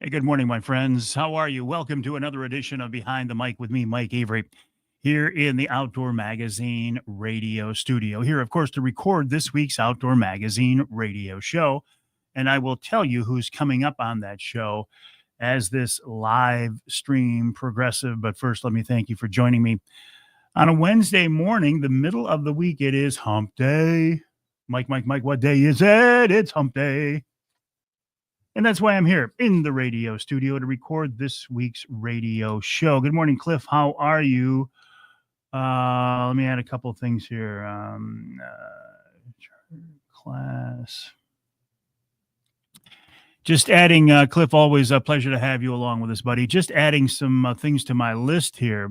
Hey, good morning, my friends. How are you? Welcome to another edition of Behind the Mic with me, Mike Avery, here in the Outdoor Magazine radio studio. Here, of course, to record this week's Outdoor Magazine radio show. And I will tell you who's coming up on that show as this live stream progressive. But first, let me thank you for joining me on a Wednesday morning, the middle of the week. It is hump day. Mike, what day is it? It's hump day. And that's why I'm here in the radio studio to record this week's radio show. Good morning, Cliff. How are you? Let me add a couple of things here. Class. Just adding, Cliff, always a pleasure to have you along with us, buddy. Just adding some things to my list here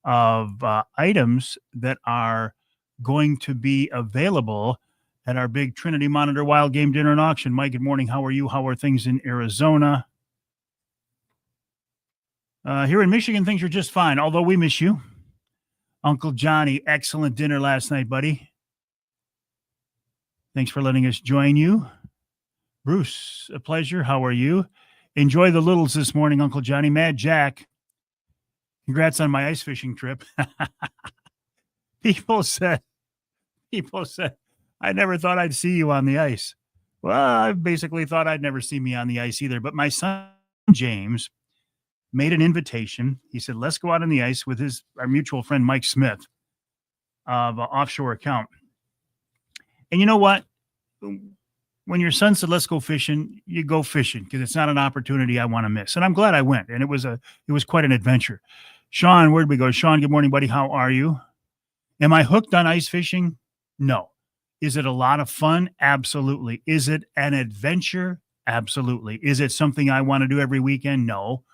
of items that are going to be available at our big Trinity Monitor Wild Game Dinner and Auction. Mike, good morning. How are you? How are things in Arizona? Here in Michigan, things are just fine, although we miss you. Uncle Johnny, excellent dinner last night, buddy. Thanks for letting us join you. Bruce, a pleasure. How are you? Enjoy the littles this morning, Uncle Johnny. Mad Jack, congrats on my ice fishing trip. People said, I never thought I'd see you on the ice. Well, I basically thought I'd never see me on the ice either. But my son, James, made an invitation. He said, let's go out on the ice with our mutual friend, Mike Smith of Offshore Account. And you know what? When your son said, let's go fishing, you go fishing because it's not an opportunity I want to miss. And I'm glad I went. And it was quite an adventure. Sean, where'd we go? Sean, good morning, buddy. How are you? Am I hooked on ice fishing? No. Is it a lot of fun? Absolutely. Is it an adventure? Absolutely. Is it something I want to do every weekend? No.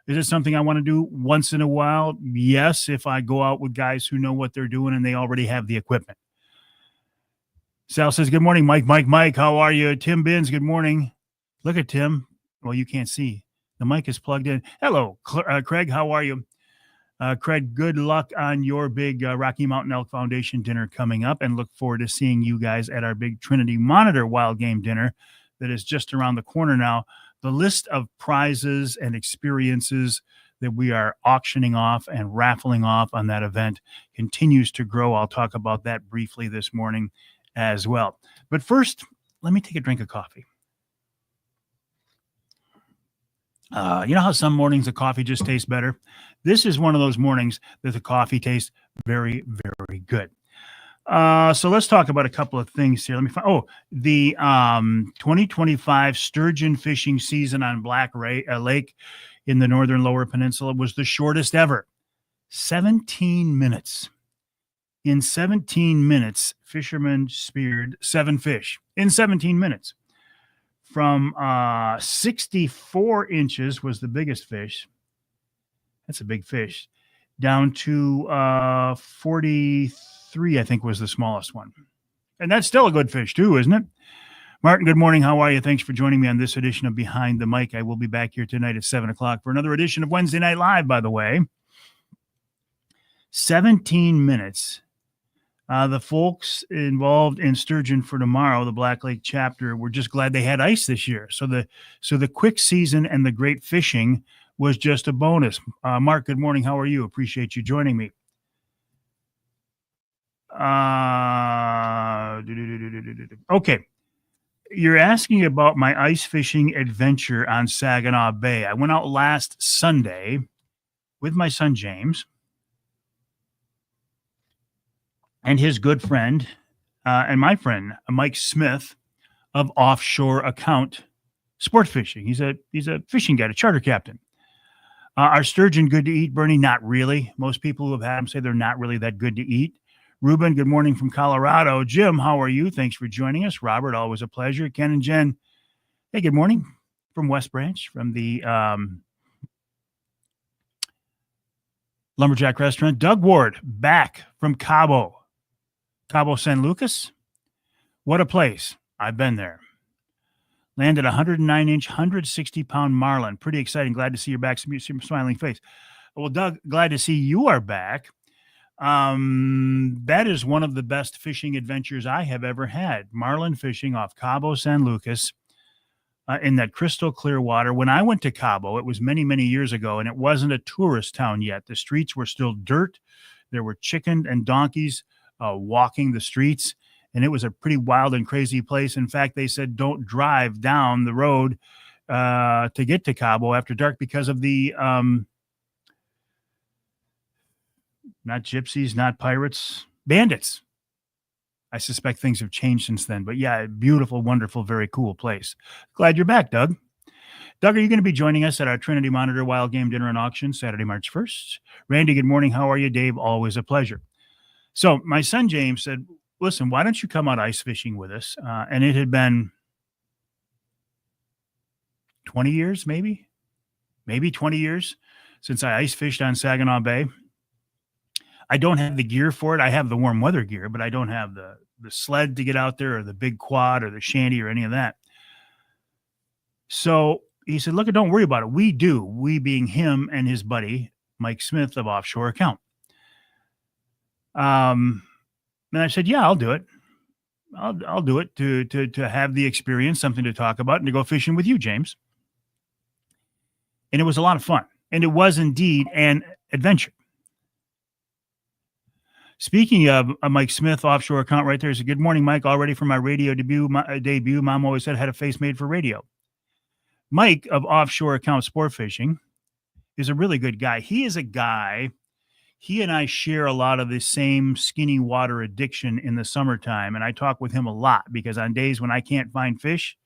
Is it something I want to do once in a while? Yes, if I go out with guys who know what they're doing and they already have the equipment. Sal says, good morning, Mike. How are you? Tim Binns, good morning. Look at Tim. Well, you can't see. The mic is plugged in. Hello, Craig. How are you? Craig, good luck on your big Rocky Mountain Elk Foundation dinner coming up, and look forward to seeing you guys at our big Trinity Monitor Wild Game Dinner that is just around the corner now. The list of prizes and experiences that we are auctioning off and raffling off on that event continues to grow. I'll talk about that briefly this morning as well. But first, let me take a drink of coffee. You know how some mornings the coffee just tastes better? This is one of those mornings that the coffee tastes very, very good. So let's talk about a couple of things here. Let me find, the 2025 sturgeon fishing season on Black Lake in the northern Lower Peninsula was the shortest ever. 17 minutes. In 17 minutes, fishermen speared 7 fish. In 17 minutes. From 64 inches was the biggest fish. That's a big fish. Down to 43, I think, was the smallest one. And that's still a good fish, too, isn't it? Martin, good morning. How are you? Thanks for joining me on this edition of Behind the Mic. I will be back here tonight at 7 o'clock for another edition of Wednesday Night Live, by the way. 17 minutes. The folks involved in Sturgeon for Tomorrow, the Black Lake chapter, were just glad they had ice this year. So the quick season and the great fishing was just a bonus. Mark, good morning. How are you? Appreciate you joining me. Okay. You're asking about my ice fishing adventure on Saginaw Bay. I went out last Sunday with my son, James, and his good friend and my friend, Mike Smith of Offshore Account Sport Fishing. He's a fishing guide, a charter captain. Are sturgeon good to eat, Bernie? Not really. Most people who have had them say they're not really that good to eat. Ruben, good morning from Colorado. Jim, how are you? Thanks for joining us. Robert, always a pleasure. Ken and Jen, hey, good morning from West Branch, from the Lumberjack Restaurant. Doug Ward, back from Cabo San Lucas. What a place. I've been there. Landed a 109-inch, 160-pound marlin. Pretty exciting. Glad to see you're back. See your smiling face. Well, Doug, glad to see you are back. That is one of the best fishing adventures I have ever had. Marlin fishing off Cabo San Lucas. in that crystal clear water. When I went to Cabo, it was many, many years ago, and it wasn't a tourist town yet. The streets were still dirt. There were chicken and donkeys walking the streets, and it was a pretty wild and crazy place. In fact, they said don't drive down the road to get to Cabo after dark because of the not gypsies, not pirates, bandits. I suspect things have changed since then. But yeah, beautiful, wonderful, very cool place. Glad you're back, Doug. Doug, are you going to be joining us at our Trinity Monitor Wild Game Dinner and Auction Saturday, March 1st? Randy, good morning. How are you? Dave, always a pleasure. So my son, James, said, listen, why don't you come out ice fishing with us? And it had been 20 years, maybe 20 years since I ice fished on Saginaw Bay. I don't have the gear for it. I have the warm weather gear, but I don't have the sled to get out there or the big quad or the shanty or any of that. So he said, look, don't worry about it. We do. We being him and his buddy, Mike Smith of Offshore Account. And I said, yeah, I'll do it. I'll do it to have the experience, something to talk about, and to go fishing with you, James. And it was a lot of fun. And it was indeed an adventure. Speaking of Mike Smith, Offshore Account right there. So good morning, Mike. All ready for my radio debut. Mom always said I had a face made for radio. Mike of Offshore Account Sport Fishing is a really good guy. He is a guy, he and I share a lot of the same skinny water addiction in the summertime. And I talk with him a lot because on days when I can't find fish,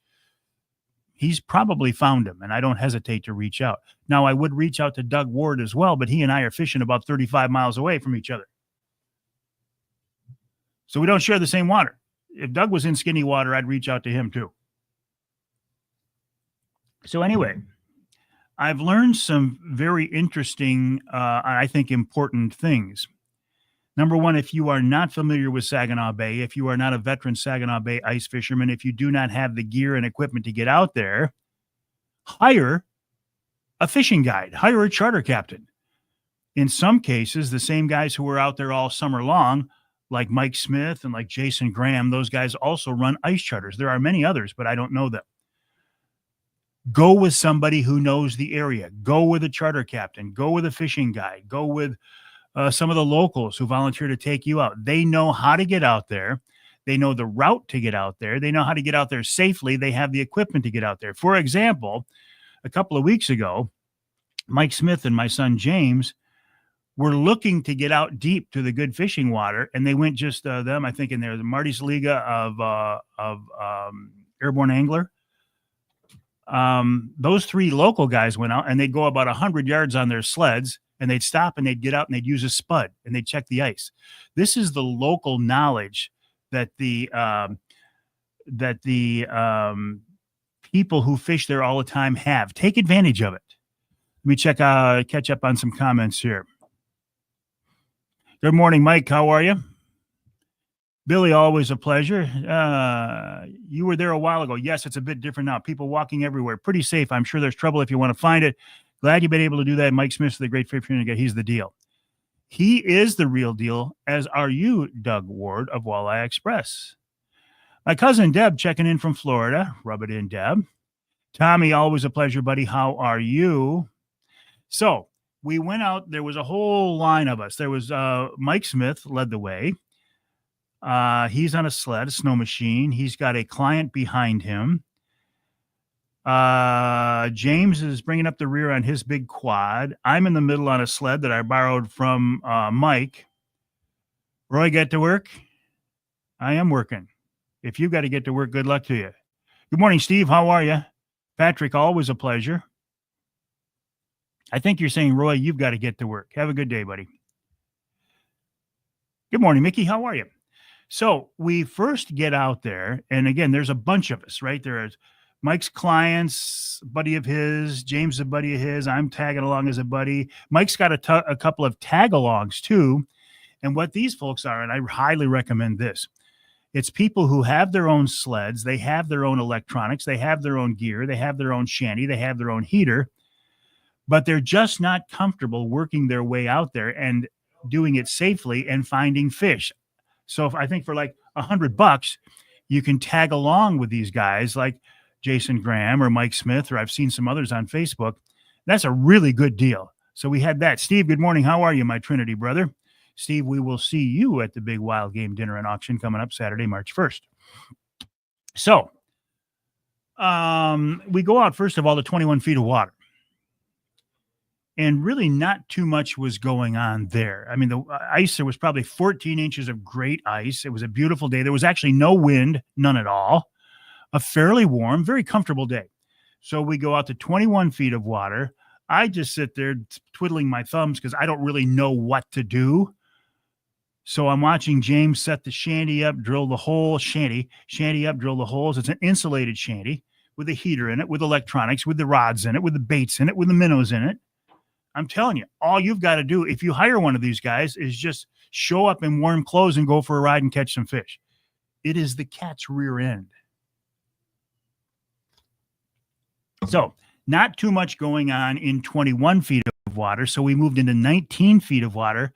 he's probably found them, and I don't hesitate to reach out. Now, I would reach out to Doug Ward as well, but he and I are fishing about 35 miles away from each other. So we don't share the same water. If Doug was in skinny water, I'd reach out to him too. So anyway, I've learned some very interesting, I think, important things. Number one, if you are not familiar with Saginaw Bay, if you are not a veteran Saginaw Bay ice fisherman, if you do not have the gear and equipment to get out there, hire a fishing guide, hire a charter captain. In some cases, the same guys who were out there all summer long, like Mike Smith and like Jason Graham, those guys also run ice charters. There are many others, but I don't know them. Go with somebody who knows the area. Go with a charter captain. Go with a fishing guide. Go with some of the locals who volunteer to take you out. They know how to get out there. They know the route to get out there. They know how to get out there safely. They have the equipment to get out there. For example, a couple of weeks ago, Mike Smith and my son James were looking to get out deep to the good fishing water, and they went just them, I think, in there. The Marty's Liga of Airborne Angler. Those three local guys went out, and they'd go about 100 yards on their sleds, and they'd stop and they'd get out and they'd use a spud and they'd check the ice. This is the local knowledge that the people who fish there all the time have. Take advantage of it. Let me catch up on some comments here. Good morning, Mike. How are you? Billy, always a pleasure. You were there a while ago. Yes, it's a bit different now. People walking everywhere. Pretty safe. I'm sure there's trouble if you want to find it. Glad you've been able to do that. Mike Smith's the great fisherman. He's the deal. He is the real deal, as are you, Doug Ward of Walleye Express. My cousin Deb checking in from Florida. Rub it in, Deb. Tommy, always a pleasure, buddy. How are you? So we went out. There was a whole line of us. There was Mike Smith led the way. He's on a sled, a snow machine. He's got a client behind him. James is bringing up the rear on his big quad. I'm in the middle on a sled that I borrowed from Mike. Roy, get to work? I am working. If you got to get to work, good luck to you. Good morning, Steve. How are you? Patrick, always a pleasure. I think you're saying, Roy, you've got to get to work. Have a good day, buddy. Good morning, Mickey. How are you? So we first get out there, and again, there's a bunch of us, right? There's Mike's clients, a buddy of his, James, a buddy of his. I'm tagging along as a buddy. Mike's got a couple of tag-alongs too. And what these folks are, and I highly recommend this, it's people who have their own sleds, they have their own electronics, they have their own gear, they have their own shanty, they have their own heater, but they're just not comfortable working their way out there and doing it safely and finding fish. So if I think for like $100, you can tag along with these guys. Like Jason Graham or Mike Smith, or I've seen some others on Facebook. That's a really good deal. So we had that. Steve, good morning. How are you, my Trinity brother? Steve, we will see you at the big wild game dinner and auction coming up Saturday, March 1st. So we go out, first of all, to 21 feet of water. And really not too much was going on there. I mean, the ice, there was probably 14 inches of great ice. It was a beautiful day. There was actually no wind, none at all. A fairly warm, very comfortable day. So we go out to 21 feet of water. I just sit there twiddling my thumbs because I don't really know what to do. So I'm watching James set the shanty up, drill the hole, shanty up, drill the holes. It's an insulated shanty with a heater in it, with electronics, with the rods in it, with the baits in it, with the minnows in it. I'm telling you, all you've got to do if you hire one of these guys is just show up in warm clothes and go for a ride and catch some fish. It is the cat's rear end. So not too much going on in 21 feet of water. So we moved into 19 feet of water.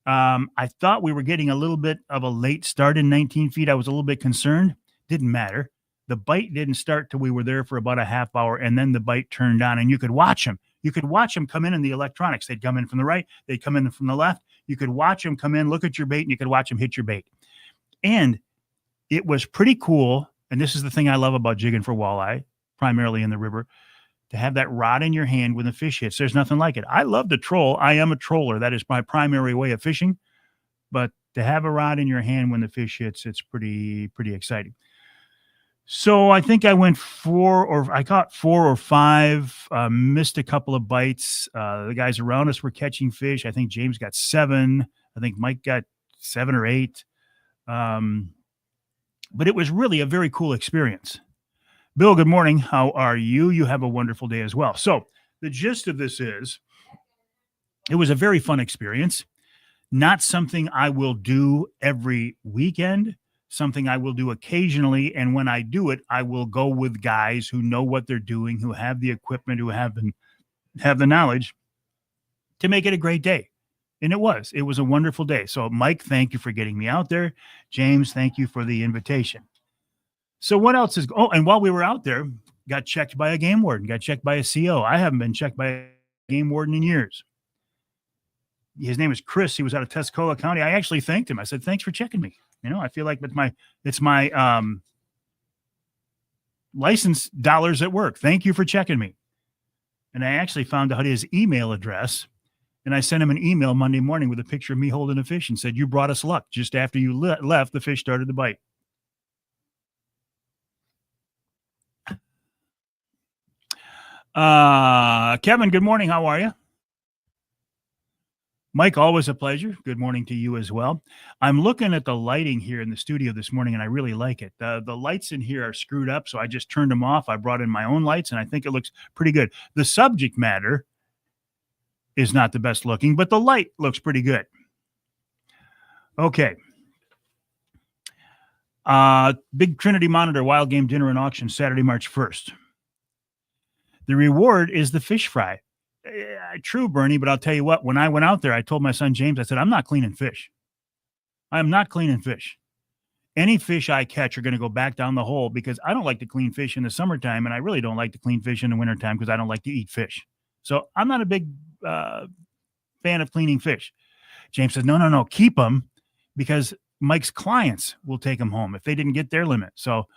I thought we were getting a little bit of a late start in 19 feet. I was a little bit concerned. Didn't matter. The bite didn't start till we were there for about a half hour, and then the bite turned on, and you could watch them. You could watch them come in the electronics. They'd come in from the right. They'd come in from the left. You could watch them come in, look at your bait, and you could watch them hit your bait. And it was pretty cool. And this is the thing I love about jigging for walleye, primarily in the river, to have that rod in your hand when the fish hits. There's nothing like it. I love to troll. I am a troller. That is my primary way of fishing. But to have a rod in your hand when the fish hits, it's pretty exciting. So I think I caught 4 or 5, missed a couple of bites. The guys around us were catching fish. I think James got 7. I think Mike got 7 or 8. But it was really a very cool experience. Bill, good morning. How are you? You have a wonderful day as well. So the gist of this is it was a very fun experience. Not something I will do every weekend. Something I will do occasionally. And when I do it, I will go with guys who know what they're doing, who have the equipment, who have the knowledge to make it a great day. And it was a wonderful day. So Mike, thank you for getting me out there. James, thank you for the invitation. So what else is, and while we were out there, got checked by a game warden, got checked by a CO. I haven't been checked by a game warden in years. His name is Chris. He was out of Tuscola County. I actually thanked him. I said, thanks for checking me. You know, I feel like it's my license dollars at work. Thank you for checking me. And I actually found out his email address, and I sent him an email Monday morning with a picture of me holding a fish and said, you brought us luck. Just after you left, the fish started to bite. Kevin, good morning. How are you? Mike, always a pleasure. Good morning to you as well. I'm looking at the lighting here in the studio this morning, and I really like it. The lights in here are screwed up, so I just turned them off. I brought in my own lights, and I think it looks pretty good. The subject matter is not the best looking, but the light looks pretty good. Okay. Big Trinity Monitor Wild Game Dinner and Auction, Saturday, March 1st. The reward is the fish fry. True, Bernie, but I'll tell you what, when I went out there, I told my son James, I said, I'm not cleaning fish. I am not cleaning fish. Any fish I catch are going to go back down the hole because I don't like to clean fish in the summertime, and I really don't like to clean fish in the wintertime because I don't like to eat fish. So I'm not a big fan of cleaning fish. James said, no, keep them because Mike's clients will take them home if they didn't get their limit. So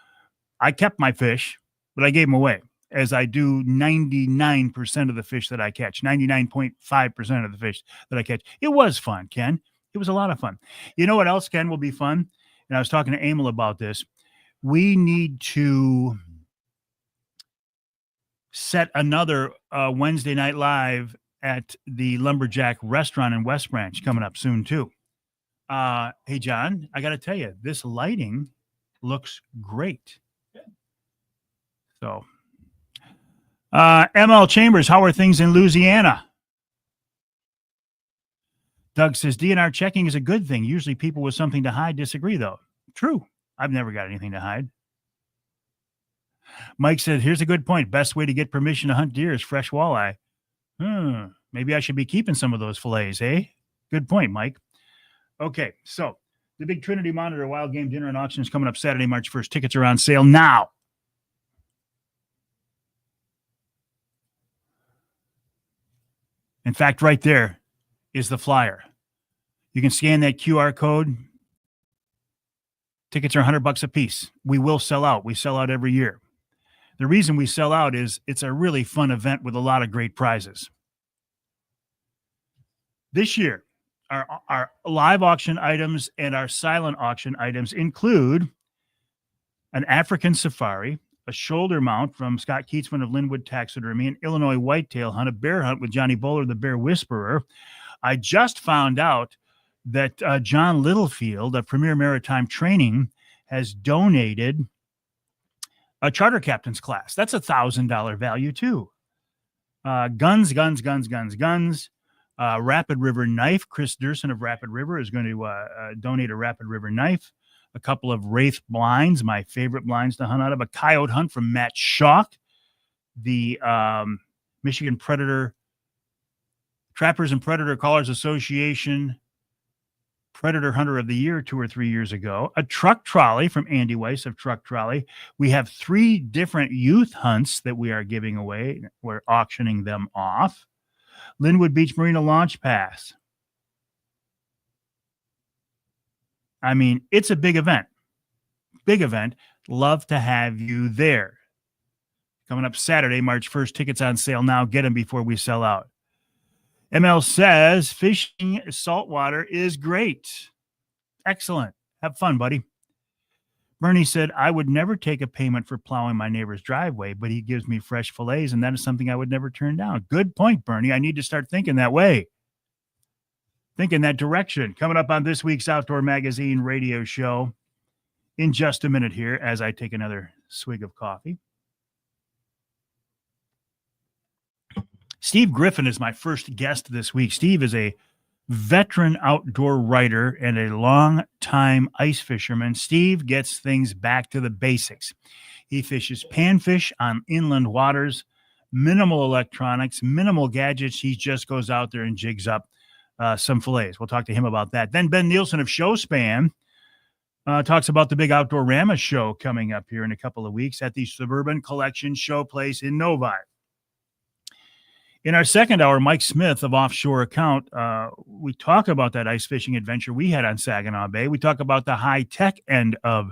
I kept my fish, but I gave them away, as I do 99% of the fish that I catch, 99.5% of the fish that I catch. It was fun, Ken. It was a lot of fun. You know what else, Ken, will be fun? And I was talking to Emil about this. We need to set another Wednesday night live at the Lumberjack Restaurant in West Branch coming up soon, too. Hey, John, I got to tell you, this lighting looks great. So... ML Chambers, how are things in Louisiana? Doug says, DNR checking is a good thing. Usually people with something to hide disagree, though. True. I've never got anything to hide. Mike said, here's a good point. Best way to get permission to hunt deer is fresh walleye. Maybe I should be keeping some of those fillets, eh? Good point, Mike. Okay, so the Big Trinity Monitor Wild Game Dinner and Auction is coming up Saturday, March 1st. Tickets are on sale now. In fact, right there is the flyer. You can scan that QR code. Tickets are $100 a piece. We will sell out. We sell out every year. The reason we sell out is it's a really fun event with a lot of great prizes. This year, our live auction items and our silent auction items include an African safari, a shoulder mount from Scott Keatsman of Linwood Taxidermy, an Illinois whitetail hunt, a bear hunt with Johnny Bowler, the Bear Whisperer. I just found out that John Littlefield of Premier Maritime Training has donated a charter captain's class. That's $1,000 value too. Guns. Rapid River knife. Chris Durson of Rapid River is going to donate a Rapid River knife. A couple of Wraith blinds, my favorite blinds to hunt out of. A coyote hunt from Matt Schock, the Michigan Predator Trappers and Predator Callers Association Predator Hunter of the Year 2 or 3 years ago. A truck trolley from Andy Weiss of Truck Trolley. We have 3 different youth hunts that we are giving away. We're auctioning them off. Linwood Beach Marina Launch Pass. I mean, it's a big event. Big event. Love to have you there. Coming up Saturday, March 1st. Tickets on sale now. Get them before we sell out. ML says fishing saltwater is great. Excellent. Have fun, buddy. Bernie said, I would never take a payment for plowing my neighbor's driveway, but he gives me fresh fillets, and that is something I would never turn down. Good point, Bernie. I need to start thinking that way. Think in that direction. Coming up on this week's Outdoor Magazine radio show in just a minute here as I take another swig of coffee. Steve Griffin is my first guest this week. Steve is a veteran outdoor writer and a long-time ice fisherman. Steve gets things back to the basics. He fishes panfish on inland waters, minimal electronics, minimal gadgets. He just goes out there and jigs up some fillets. We'll talk to him about that. Then Ben Nielsen of Showspan talks about the big Outdoorama show coming up here in a couple of weeks at the Suburban Collection Showplace in Novi. In our second hour, Mike Smith of Offshore Account, we talk about that ice fishing adventure we had on Saginaw Bay. We talk about the high-tech end of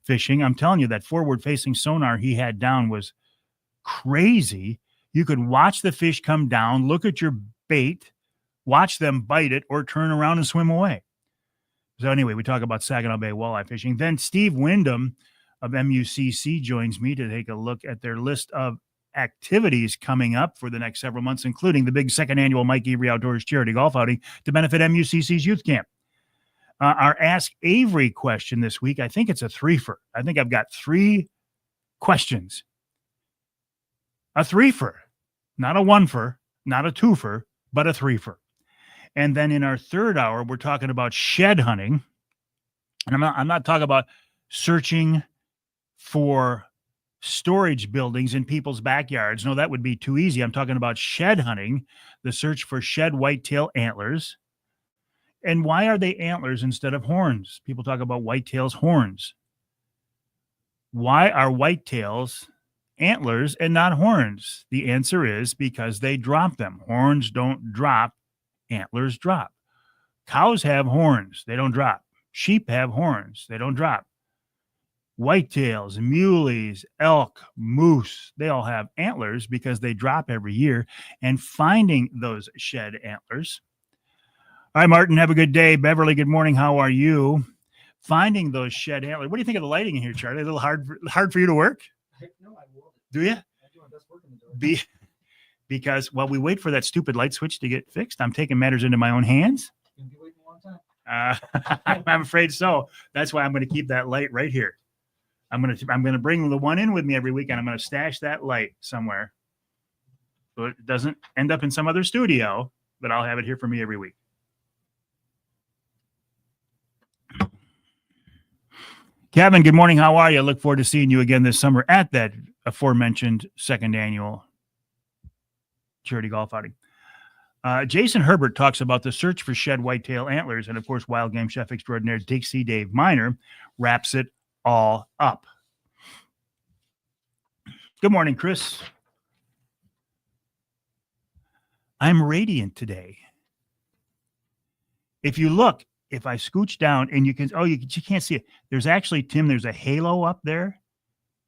fishing. I'm telling you, that forward-facing sonar he had down was crazy. You could watch the fish come down, look at your bait, watch them bite it, or turn around and swim away. So anyway, we talk about Saginaw Bay walleye fishing. Then Steve Wyndham of MUCC joins me to take a look at their list of activities coming up for the next several months, including the big second annual Mike Avery Outdoors charity golf outing to benefit MUCC's youth camp. Our Ask Avery question this week, I think it's a threefer. I think I've got 3 questions. A threefer, not a onefer, not a twofer, but a threefer. And then in our third hour, we're talking about shed hunting. And I'm not talking about searching for storage buildings in people's backyards. No, that would be too easy. I'm talking about shed hunting, the search for shed whitetail antlers. And why are they antlers instead of horns? People talk about whitetails' horns. Why are whitetails antlers and not horns? The answer is because they drop them. Horns don't drop, antlers drop. Cows have horns, they don't drop. Sheep have horns, they don't drop. Whitetails, muleys, elk, moose, they all have antlers because they drop every year. And finding those shed antlers. All right, Martin, have a good day. Beverly, good morning. How are you? Finding those shed antlers. What do you think of the lighting in here, Charlie? A little hard for you to work? No, I love it. Do you? I do my best work in the dark. Because while we wait for that stupid light switch to get fixed, I'm taking matters into my own hands. You'll be waiting a long time. I'm afraid so. That's why I'm going to keep that light right here. I'm going to bring the one in with me every week, and I'm going to stash that light somewhere so it doesn't end up in some other studio, but I'll have it here for me every week. Kevin, good morning. How are you? I look forward to seeing you again this summer at that aforementioned second annual charity golf outing. Jason Herbert talks about the search for shed whitetail antlers, and of course, wild game chef extraordinaire Dixie Dave Miner wraps it all up. Good morning, Chris. I'm radiant today. If you look, if I scooch down and you can't see it. There's actually, Tim, there's a halo up there.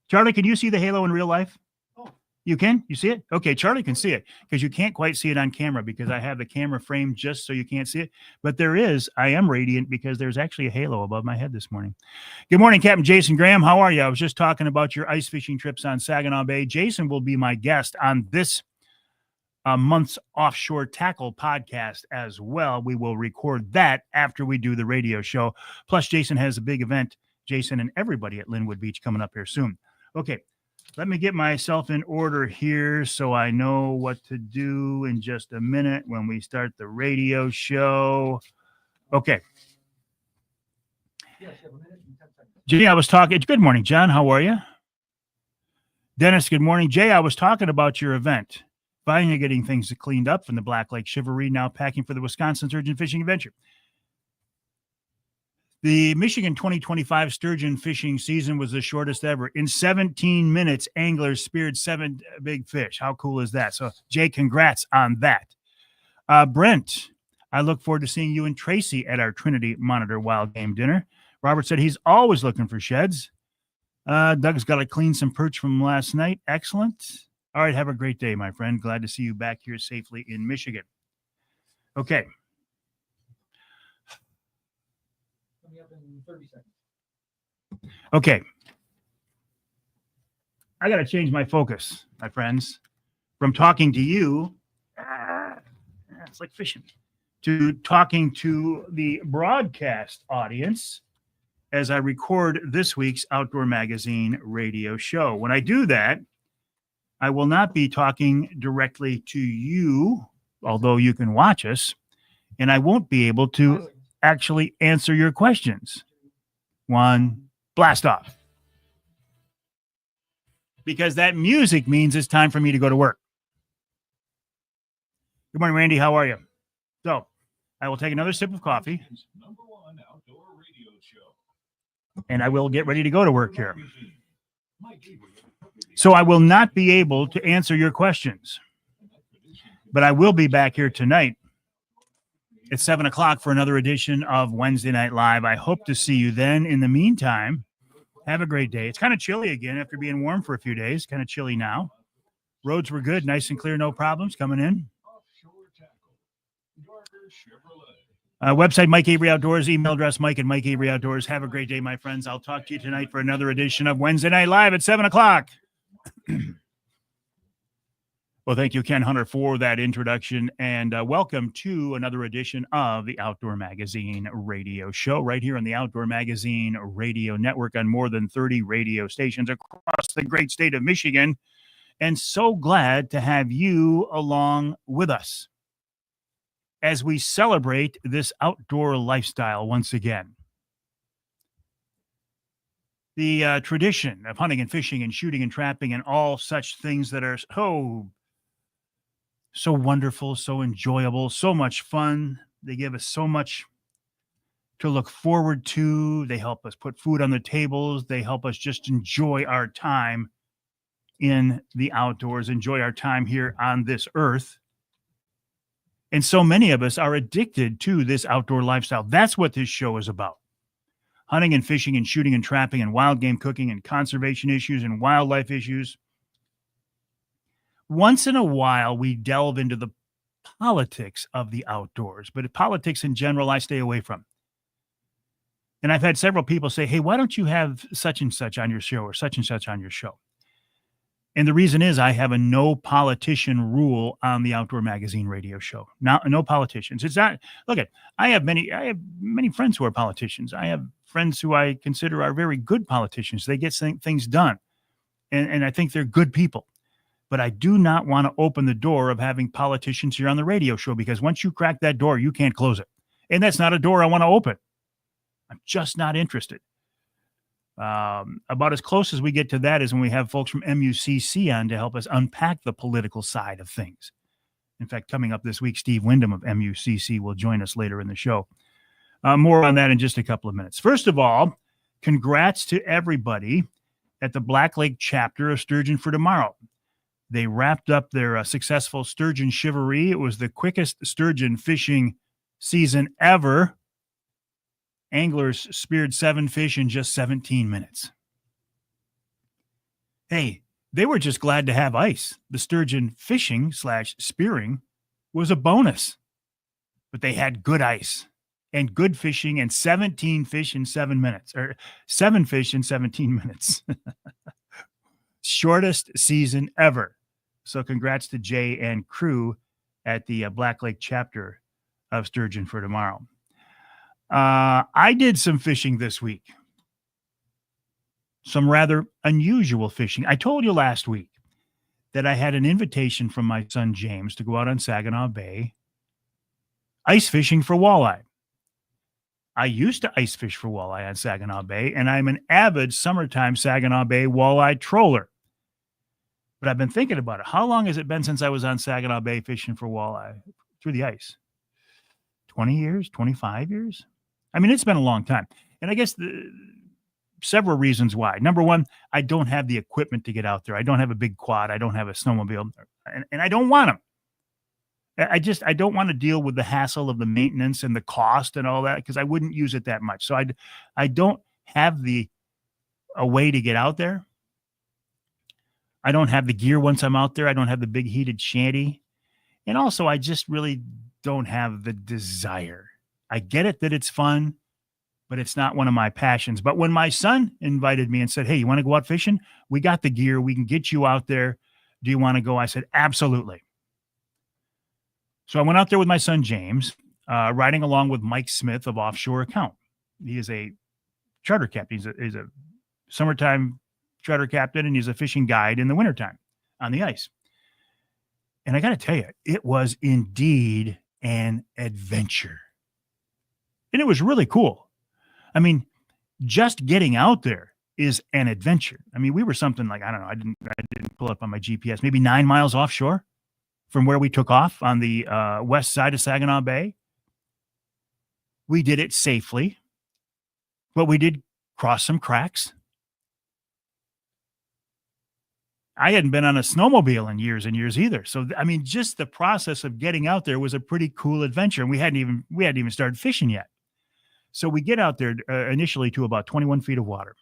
Charlie, can you see the halo in real life? Oh. You can? You see it? Okay, Charlie can see it because you can't quite see it on camera because I have the camera framed just so you can't see it. But I am radiant because there's actually a halo above my head this morning. Good morning, Captain Jason Graham. How are you? I was just talking about your ice fishing trips on Saginaw Bay. Jason will be my guest on this month's Offshore Tackle podcast as well. We will record that after we do the radio show. Plus, Jason has a big event, Jason and everybody at Linwood Beach coming up here soon. Okay, let me get myself in order here so I know what to do in just a minute when we start the radio show. Okay. Yes, you have a minute and 10 seconds. Jay, I was talking. Good morning, John. How are you? Dennis, good morning. Jay, I was talking about your event. Finally getting things cleaned up from the Black Lake Chivalry, now packing for the Wisconsin Sturgeon Fishing Adventure. The Michigan 2025 sturgeon fishing season was the shortest ever. In 17 minutes, anglers speared 7 big fish. How cool is that? So, Jay, congrats on that. Brent, I look forward to seeing you and Tracy at our Trinity Monitor Wild Game dinner. Robert said he's always looking for sheds. Doug's got to clean some perch from last night. Excellent. All right, have a great day, my friend. Glad to see you back here safely in Michigan. Okay. Coming up in 30 seconds. Okay. I got to change my focus, my friends, from talking to you, it's like fishing, to talking to the broadcast audience as I record this week's Outdoor Magazine radio show. When I do that, I will not be talking directly to you, although you can watch us, and I won't be able to actually answer your questions. One, blast off. Because that music means it's time for me to go to work. Good morning, Randy. How are you? So, I will take another sip of coffee. #1 outdoor radio show. And I will get ready to go to work here. So I will not be able to answer your questions, but I will be back here tonight at 7 o'clock for another edition of Wednesday Night Live. I hope to see you then. In the meantime, have a great day. It's kind of chilly again after being warm for a few days. Kind of chilly now. Roads were good, nice and clear, no problems coming in. Website, Mike Avery Outdoors. Email address, Mike at Mike Avery Outdoors. Have a great day, my friends. I'll talk to you tonight for another edition of Wednesday Night Live at 7 o'clock. Well, thank you, Ken Hunter, for that introduction, and welcome to another edition of the Outdoor Magazine radio show right here on the Outdoor Magazine radio network on more than 30 radio stations across the great state of Michigan, and so glad to have you along with us as we celebrate this outdoor lifestyle once again. The tradition of hunting and fishing and shooting and trapping and all such things that are so wonderful, so enjoyable, so much fun. They give us so much to look forward to. They help us put food on the tables. They help us just enjoy our time in the outdoors, enjoy our time here on this earth. And so many of us are addicted to this outdoor lifestyle. That's what this show is about. Hunting and fishing and shooting and trapping and wild game cooking and conservation issues and wildlife issues. Once in a while, we delve into the politics of the outdoors, but politics in general, I stay away from. And I've had several people say, hey, why don't you have such and such on your show or such and such on your show? And the reason is I have a no politician rule on the Outdoor Magazine radio show. Now, no politicians. It's not, look at, I have many friends who are politicians. I have friends who I consider are very good politicians. They get things done. And I think they're good people. But I do not want to open the door of having politicians here on the radio show, because once you crack that door, you can't close it. And that's not a door I want to open. I'm just not interested. About as close as we get to that is when we have folks from MUCC on to help us unpack the political side of things. In fact, coming up this week, Steve Wyndham of MUCC will join us later in the show. More on that in just a couple of minutes. First of all, congrats to everybody at the Black Lake chapter of Sturgeon for Tomorrow. They wrapped up their successful sturgeon shivaree. It was the quickest sturgeon fishing season ever. Anglers speared 7 fish in just 17 minutes. Hey, they were just glad to have ice. The sturgeon fishing / spearing was a bonus, but they had good ice and good fishing and 17 fish in 7 minutes, or 7 fish in 17 minutes. Shortest season ever. So congrats to Jay and crew at the Black Lake chapter of Sturgeon for Tomorrow. I did some fishing this week. Some rather unusual fishing. I told you last week that I had an invitation from my son James to go out on Saginaw Bay ice fishing for walleye. I used to ice fish for walleye on Saginaw Bay, and I'm an avid summertime Saginaw Bay walleye troller. But I've been thinking about it. How long has it been since I was on Saginaw Bay fishing for walleye through the ice? 20 years, 25 years? I mean, it's been a long time. And I guess several reasons why. Number one, I don't have the equipment to get out there. I don't have a big quad. I don't have a snowmobile, and I don't want them. I don't want to deal with the hassle of the maintenance and the cost and all that, because I wouldn't use it that much. So I don't have a way to get out there. I don't have the gear once I'm out there. I don't have the big heated shanty. And also, I just really don't have the desire. I get it that it's fun, but it's not one of my passions. But when my son invited me and said, hey, you want to go out fishing? We got the gear. We can get you out there. Do you want to go? I said, absolutely. So I went out there with my son, James, riding along with Mike Smith of Offshore Account. He is a charter captain. He's a summertime charter captain, and he's a fishing guide in the wintertime on the ice. And I got to tell you, it was indeed an adventure. And it was really cool. I mean, just getting out there is an adventure. I mean, we were something like, I don't know, I didn't pull up on my GPS, maybe 9 miles offshore from where we took off on the west side of Saginaw Bay. We did it safely, but we did cross some cracks. I hadn't been on a snowmobile in years and years either. So, I mean, just the process of getting out there was a pretty cool adventure. And we hadn't even started fishing yet. So we get out there initially to about 21 feet of water.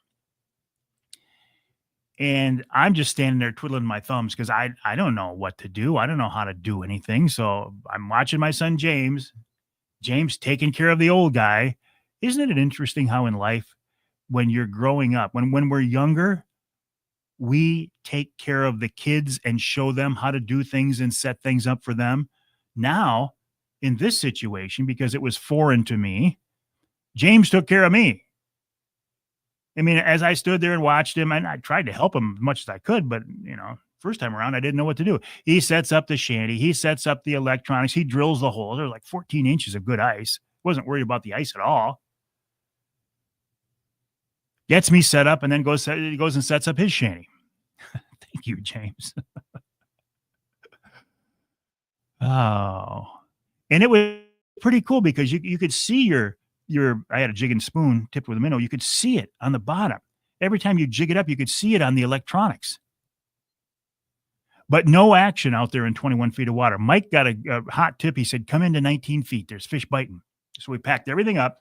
And I'm just standing there twiddling my thumbs because I don't know what to do. I don't know how to do anything. So I'm watching my son, James taking care of the old guy. Isn't it interesting how in life, when you're growing up, when we're younger, we take care of the kids and show them how to do things and set things up for them. Now, in this situation, because it was foreign to me, James took care of me. I mean, as I stood there and watched him, and I tried to help him as much as I could, but, first time around, I didn't know what to do. He sets up the shanty. He sets up the electronics. He drills the holes. There's like 14 inches of good ice. Wasn't worried about the ice at all. Gets me set up and then goes and sets up his shanty. Thank you, James. Oh, and it was pretty cool because you could see I had a jig and spoon tipped with a minnow. You could see it on the bottom. Every time you jig it up, you could see it on the electronics. But no action out there in 21 feet of water. Mike got a hot tip. He said, come into 19 feet. There's fish biting. So we packed everything up,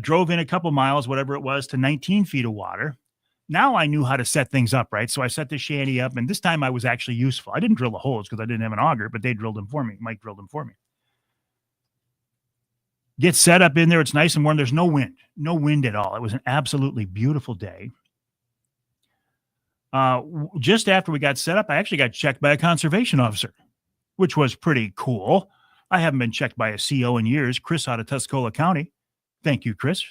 drove in a couple miles, whatever it was, to 19 feet of water. Now I knew how to set things up, right? So I set the shanty up, and this time I was actually useful. I didn't drill the holes because I didn't have an auger, but they drilled them for me. Mike drilled them for me. Get set up in there. It's nice and warm. There's no wind at all. It was an absolutely beautiful day. Just after we got set up, I actually got checked by a conservation officer, which was pretty cool. I haven't been checked by a CO in years. Chris out of Tuscola County. Thank you, Chris.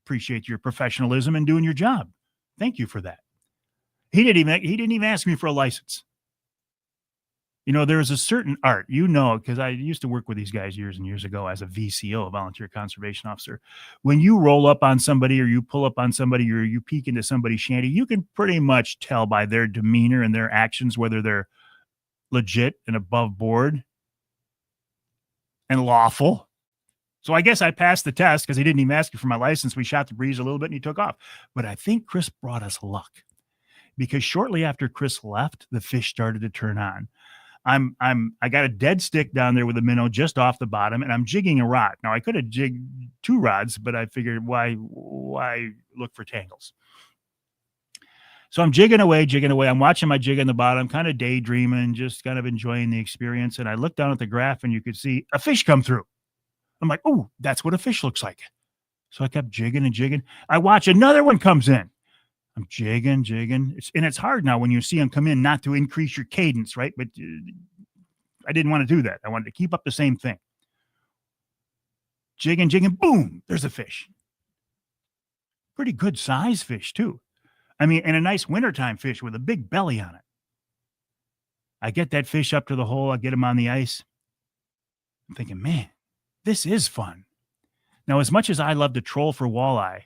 Appreciate your professionalism and doing your job. Thank you for that. He didn't even ask me for a license. There is a certain art, because I used to work with these guys years and years ago as a VCO, a volunteer conservation officer. When you roll up on somebody or you pull up on somebody or you peek into somebody's shanty, you can pretty much tell by their demeanor and their actions whether they're legit and above board and lawful. So I guess I passed the test because he didn't even ask me for my license. We shot the breeze a little bit and he took off. But I think Chris brought us luck because shortly after Chris left, the fish started to turn on. I got a dead stick down there with a minnow just off the bottom, and I'm jigging a rod. Now I could have jigged 2 rods, but I figured why look for tangles? So I'm jigging away. I'm watching my jig on the bottom, kind of daydreaming, just kind of enjoying the experience. And I looked down at the graph and you could see a fish come through. I'm like, oh, that's what a fish looks like. So I kept jigging and jigging. I watch another one comes in. I'm jigging. It's hard now when you see them come in not to increase your cadence, right? But I didn't want to do that. I wanted to keep up the same thing. Jigging, boom, there's a fish. Pretty good size fish too. I mean, and a nice wintertime fish with a big belly on it. I get that fish up to the hole. I get him on the ice. I'm thinking, man, this is fun. Now, as much as I love to troll for walleye,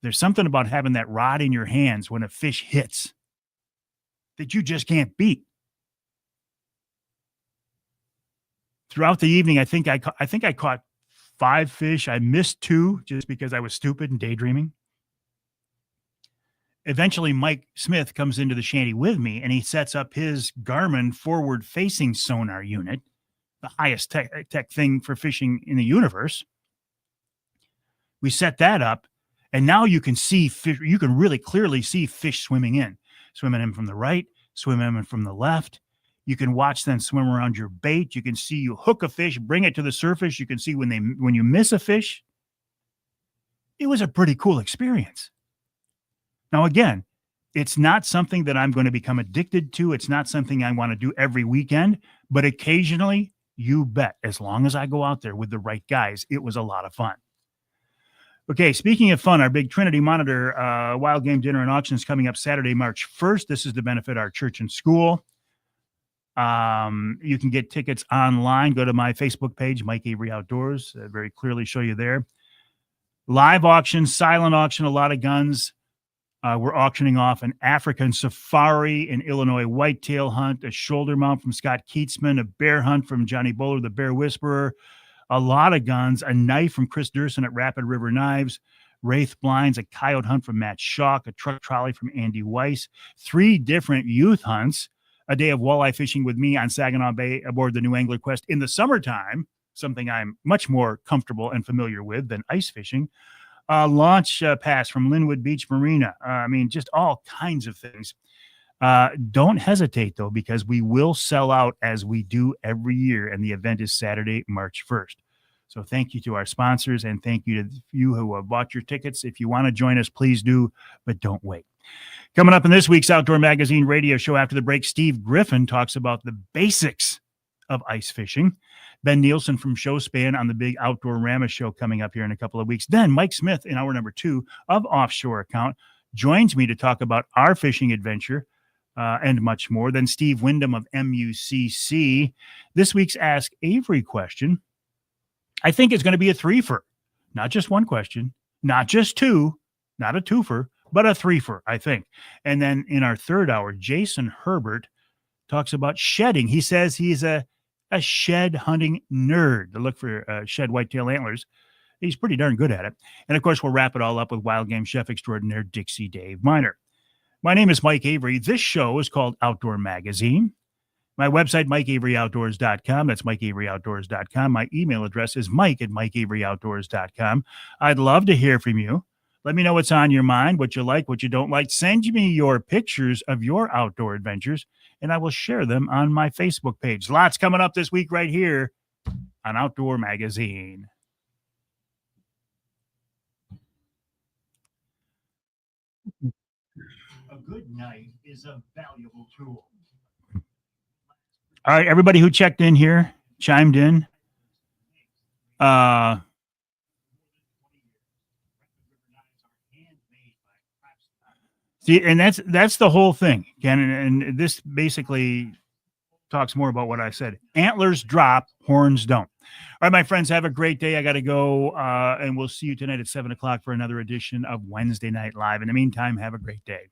there's something about having that rod in your hands when a fish hits that you just can't beat. Throughout the evening, I think I caught 5 fish. I missed 2 just because I was stupid and daydreaming. Eventually, Mike Smith comes into the shanty with me, and he sets up his Garmin forward-facing sonar unit, the highest tech thing for fishing in the universe. We set that up, and now you can see fish. You can really clearly see fish swimming in from the right, swimming in from the left. You can watch them swim around your bait. You can see you hook a fish, bring it to the surface. You can see when you miss a fish. It was a pretty cool experience. Now, again, it's not something that I'm going to become addicted to. It's not something I want to do every weekend, but occasionally, you bet, as long as I go out there with the right guys, it was a lot of fun. Okay, speaking of fun, our big Trinity Monitor Wild Game Dinner and Auction is coming up Saturday, March 1st. This is to benefit our church and school. You can get tickets online. Go to my Facebook page, Mike Avery Outdoors. Very clearly show you there. Live auction, silent auction, a lot of guns. We're auctioning off an African safari, an Illinois whitetail hunt, a shoulder mount from Scott Keatsman, a bear hunt from Johnny Bowler, the Bear Whisperer, a lot of guns, a knife from Chris Durson at Rapid River Knives, Wraith Blinds, a coyote hunt from Matt Schock, a truck trolley from Andy Weiss, 3 different youth hunts, a day of walleye fishing with me on Saginaw Bay aboard the New Angler Quest in the summertime, something I'm much more comfortable and familiar with than ice fishing. Launch pass from Linwood Beach Marina. I mean, just all kinds of things. Don't hesitate, though, because we will sell out as we do every year, and the event is Saturday, March 1st. So thank you to our sponsors, and thank you to you who have bought your tickets. If you want to join us, please do, but don't wait. Coming up in this week's Outdoor Magazine radio show after the break, Steve Griffin talks about the basics of ice fishing. Ben Nielsen from Showspan on the big Outdoor Rama show coming up here in a couple of weeks. Then Mike Smith in hour number 2 of Offshore Account joins me to talk about our fishing adventure and much more. Then Steve Wyndham of MUCC. This week's Ask Avery question, I think it's going to be a 3-fer. Not just one question, not just 2, not a 2-fer, but a 3-fer, I think. And then in our 3rd hour, Jason Herbert talks about shedding. He says he's a shed hunting nerd to look for shed whitetail antlers. He's pretty darn good at it. And of course, we'll wrap it all up with wild game chef extraordinaire Dixie Dave Miner. My name is Mike Avery. This show is called Outdoor Magazine. My website, MikeAveryOutdoors.com. That's MikeAveryOutdoors.com. My email address is Mike@MikeAveryOutdoors.com. I'd love to hear from you. Let me know what's on your mind, what you like, what you don't like. Send me your pictures of your outdoor adventures, and I will share them on my Facebook page. Lots coming up this week right here on Outdoor Magazine. A good knife is a valuable tool. All right, everybody who checked in here, chimed in. See, and that's the whole thing, Ken, and this basically talks more about what I said. Antlers drop, horns don't. All right, my friends, have a great day. I got to go, and we'll see you tonight at 7 o'clock for another edition of Wednesday Night Live. In the meantime, have a great day.